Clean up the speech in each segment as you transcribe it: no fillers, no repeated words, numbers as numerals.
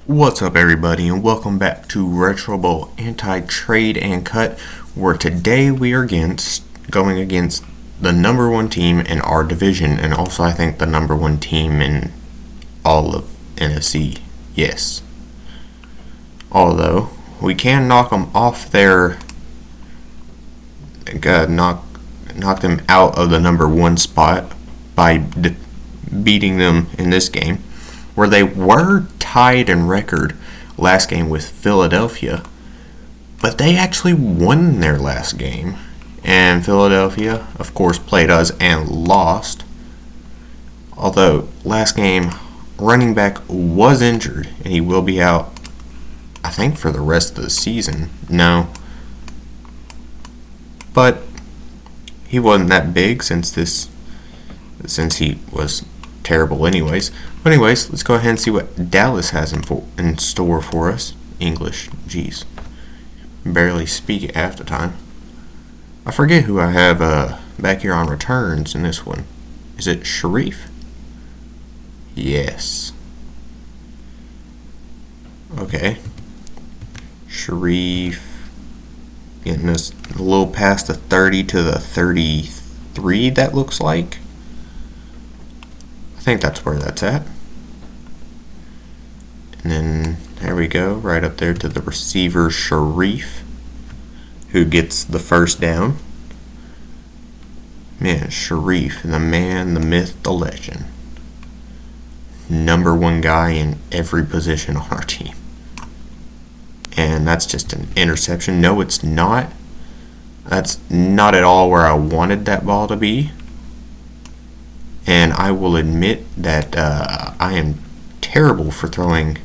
What's up, everybody, and welcome back to Retro Bowl Anti-Trade and Cut, where today we are going against the number one team in our division, and also I think the number one team in all of NFC. Yes. Although we can knock them off their, knock them out of the number one spot by beating them in this game, where they were tied in record last game with Philadelphia, but they actually won their last game. And Philadelphia, of course, played us and lost. Although, last game, running back was injured, and he will be out, I think, for the rest of the season. No. But he wasn't that big since he was terrible anyways. But anyways, let's go ahead and see what Dallas has in store for us. English, jeez. Barely speak it half the time. I forget who I have back here on returns in this one. Is it Sharif? Yes. Okay. Sharif getting us a little past the 30 to the 33, that looks like. I think that's where that's at. And then there we go, right up there to the receiver Sharif, who gets the first down. Man, Sharif, the man, the myth, the legend. Number one guy in every position on our team. And that's just an interception. No, it's not. That's not at all where I wanted that ball to be. And I will admit that I am terrible for throwing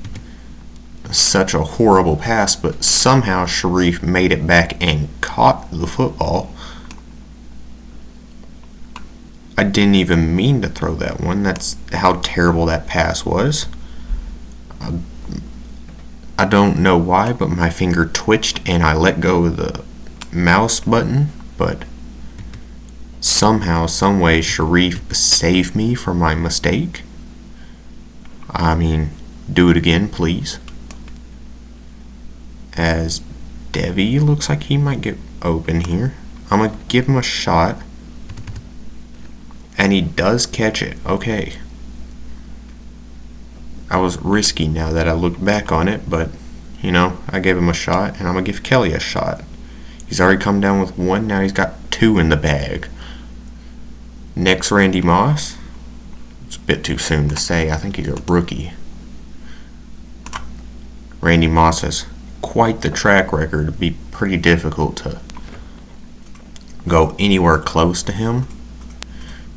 such a horrible pass, but somehow Sharif made it back and caught the football. I didn't even mean to throw that one. That's how terrible that pass was. I don't know why, but my finger twitched and I let go of the mouse button, but somehow, someway, Sharif saved me from my mistake. I mean, do it again, please. As Devi looks like he might get open here. I'm going to give him a shot. And he does catch it. Okay. I was risky now that I look back on it, but, I gave him a shot, and I'm going to give Kelly a shot. He's already come down with one, now he's got two in the bag. Next, Randy Moss. It's a bit too soon to say. I think he's a rookie. Randy Moss has quite the track record. It'd be pretty difficult to go anywhere close to him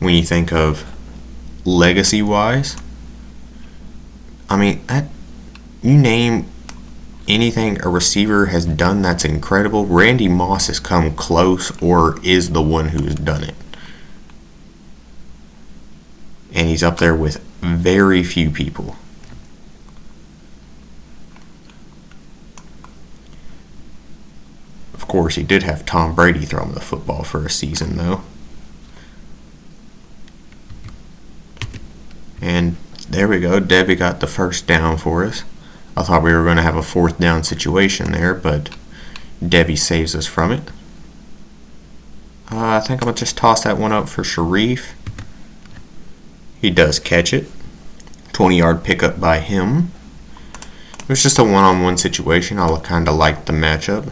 when you think of legacy-wise. I mean, you name anything a receiver has done that's incredible, Randy Moss has come close or is the one who's done it. And he's up there with very few people. Of course, he did have Tom Brady throw him the football for a season, though. And there we go. Debbie got the first down for us. I thought we were going to have a fourth down situation there, but Debbie saves us from it. I think I'm going to just toss that one up for Sharif. He does catch it. 20-yard pickup by him. It was just a one-on-one situation. I kind of liked the matchup.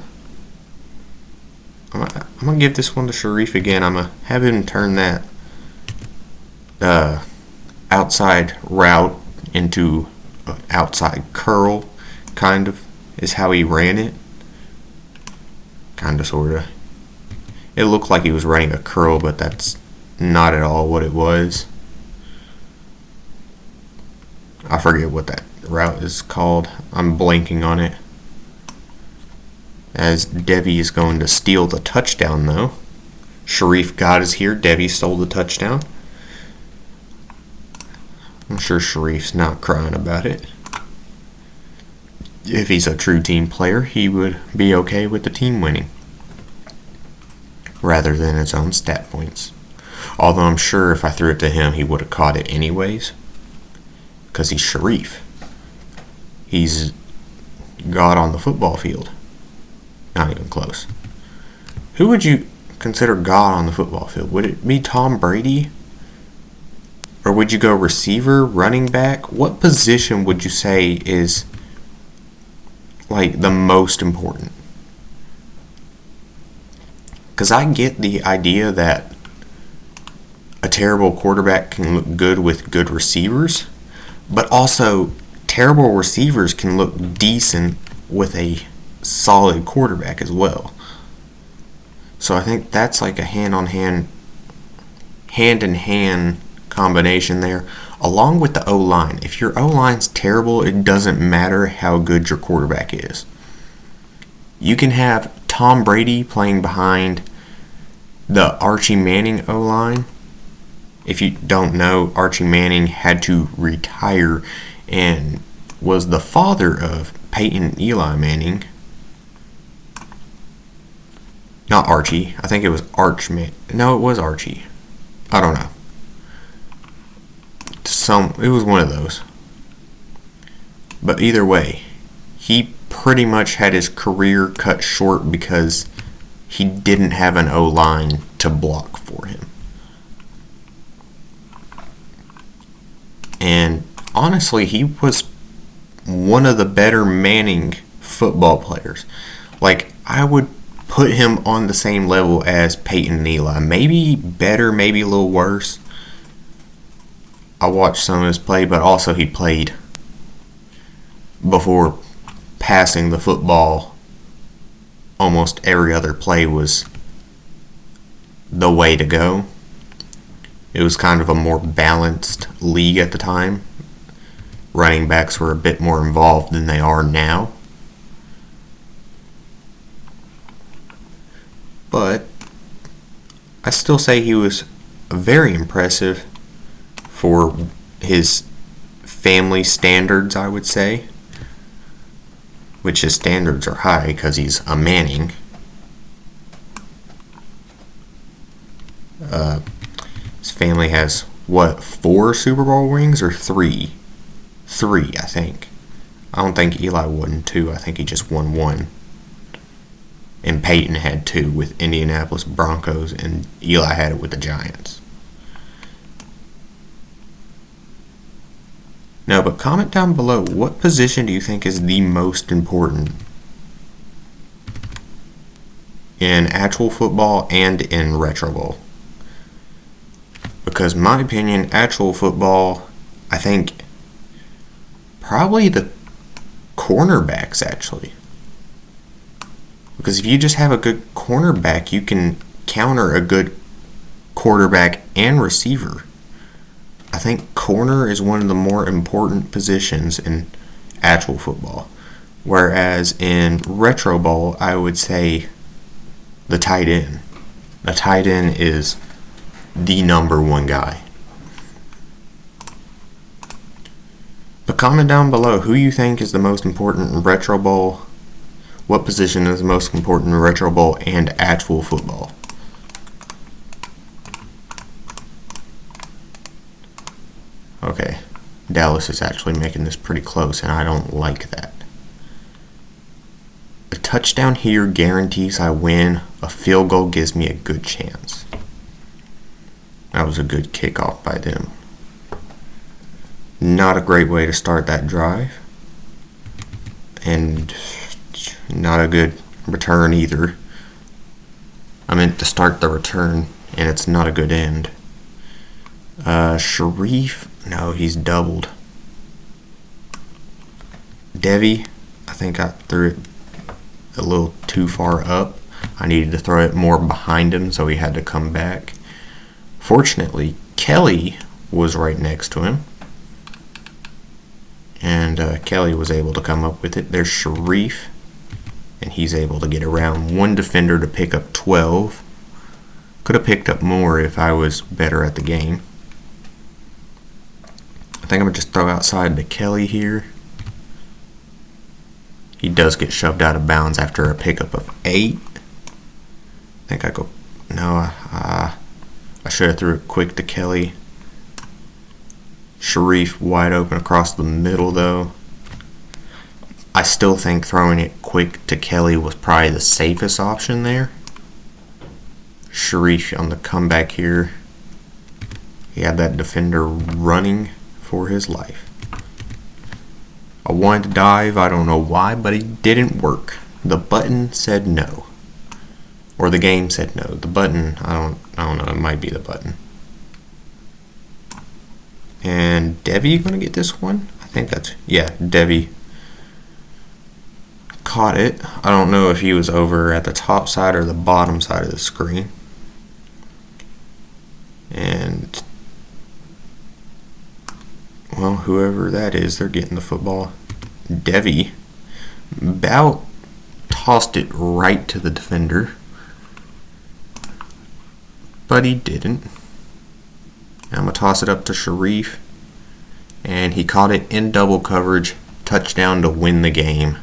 I'm going to give this one to Sharif again. I'm going to have him turn that outside route into outside curl, kind of, is how he ran it. Kind of, sort of. It looked like he was running a curl, but that's not at all what it was. I forget what that route is called. I'm blanking on it. As Devi is going to steal the touchdown, though. Sharif got us here. Devi stole the touchdown. I'm sure Sharif's not crying about it. If he's a true team player, he would be okay with the team winning, rather than his own stat points. Although I'm sure if I threw it to him, he would have caught it anyways, because he's Sharif. he's God on the football field. Not even close. Who would you consider God on the football field? Would it be Tom Brady? Or would you go receiver, running back? What position would you say is like the most important? Because I get the idea that a terrible quarterback can look good with good receivers, but also terrible receivers can look decent with a solid quarterback as well. So I think that's like a hand-in-hand combination there, along with the O-line. If your O-line's terrible, it doesn't matter how good your quarterback is. You can have Tom Brady playing behind the Archie Manning O-line. If you don't know, Archie Manning had to retire and was the father of Peyton and Eli Manning. Not Archie. I think it was No, it was Archie. I don't know. It was one of those. But either way, he pretty much had his career cut short because he didn't have an O-line to block for him. And honestly, he was one of the better Manning football players. Like, I would put him on the same level as Peyton and Eli. Maybe better, maybe a little worse. I watched some of his play, but also he played before passing the football. Almost every other play was the way to go. It was kind of a more balanced league at the time. Running backs were a bit more involved than they are now. But I still say he was very impressive for his family standards, I would say. Which his standards are high because he's a Manning. His family has, 4 Super Bowl rings or 3? 3, I think. I don't think Eli won 2. I think he just won 1. And Peyton had 2 with Indianapolis Broncos, and Eli had it with the Giants. No, but comment down below, what position do you think is the most important in actual football and in retro bowl? Because in my opinion, actual football, I think probably the cornerbacks actually. Because if you just have a good cornerback, you can counter a good quarterback and receiver. I think corner is one of the more important positions in actual football. Whereas in retro bowl, I would say the tight end. The tight end is the number one guy. But comment down below who you think is the most important in retro bowl. What position is the most important in retro bowl and actual football? Okay, Dallas is actually making this pretty close, and I don't like that. A touchdown here guarantees I win. A field goal gives me a good chance. That was a good kickoff by them. Not a great way to start that drive. And not a good return either. I meant to start the return, and it's not a good end. Sharif, no, he's doubled. Devi, I think I threw it a little too far up. I needed to throw it more behind him, so he had to come back. Fortunately, Kelly was right next to him. And Kelly was able to come up with it. There's Sharif, and he's able to get around one defender to pick up 12. Could have picked up more if I was better at the game. I think I'm going to just throw outside to Kelly here. He does get shoved out of bounds after a pickup of 8. I think I go... No, I should have threw it quick to Kelly. Sharif wide open across the middle, though. I still think throwing it quick to Kelly was probably the safest option there. Sharif on the comeback here. He had that defender running for his life. I wanted to dive, I don't know why, but it didn't work. The button said no. Or the game said no. The button, I don't know, it might be the button. And Devi gonna get this one? I think that's, yeah, Devi caught it. I don't know if he was over at the top side or the bottom side of the screen. And, well, whoever that is, they're getting the football. Devi about tossed it right to the defender, but he didn't. I'm going to toss it up to Sharif, and he caught it in double coverage, touchdown to win the game.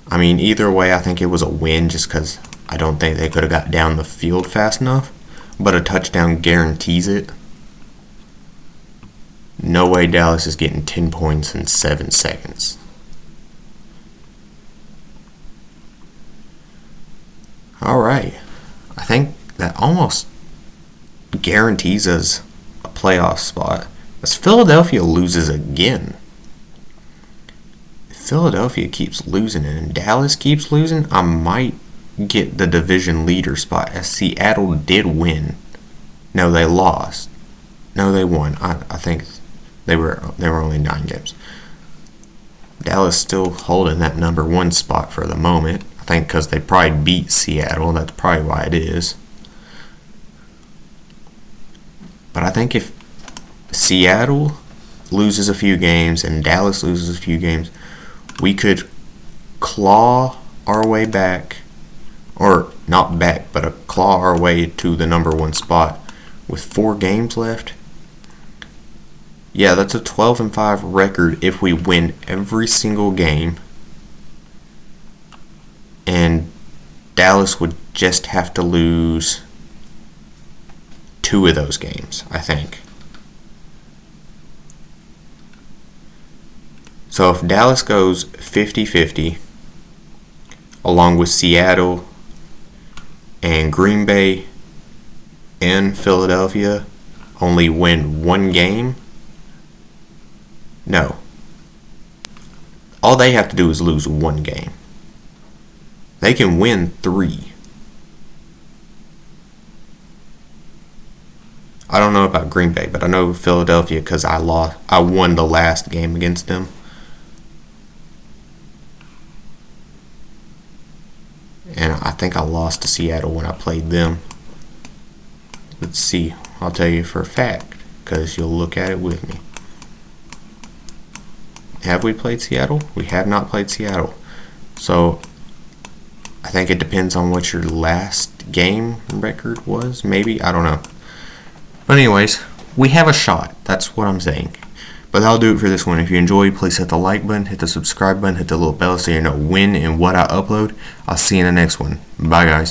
I mean, either way, I think it was a win just because I don't think they could have got down the field fast enough, but a touchdown guarantees it. No way Dallas is getting 10 points in 7 seconds. Alright, I think that almost guarantees us a playoff spot. As Philadelphia loses again. If Philadelphia keeps losing and Dallas keeps losing, I might get the division leader spot, as Seattle did win. No, they lost. No, they won. I think they were only 9 games. Dallas still holding that number 1 spot for the moment. I think because they probably beat Seattle. That's probably why it is. But I think if Seattle loses a few games and Dallas loses a few games, we could claw our way back, or not back, but claw our way to the number 1 spot with 4 games left. Yeah, that's a 12-5 record if we win every single game. And Dallas would just have to lose 2 of those games, I think. So if Dallas goes 50-50, along with Seattle and Green Bay and Philadelphia only win 1 game, no. All they have to do is lose 1 game. They can win 3. I don't know about Green Bay, but I know Philadelphia because I won the last game against them. And I think I lost to Seattle when I played them. Let's see. I'll tell you for a fact, because you'll look at it with me. Have we played Seattle? We have not played Seattle. So I think it depends on what your last game record was. Maybe. I don't know. But anyways, we have a shot. That's what I'm saying. But that'll do it for this one. If you enjoyed, please hit the like button, hit the subscribe button, hit the little bell so you know when and what I upload. I'll see you in the next one. Bye, guys.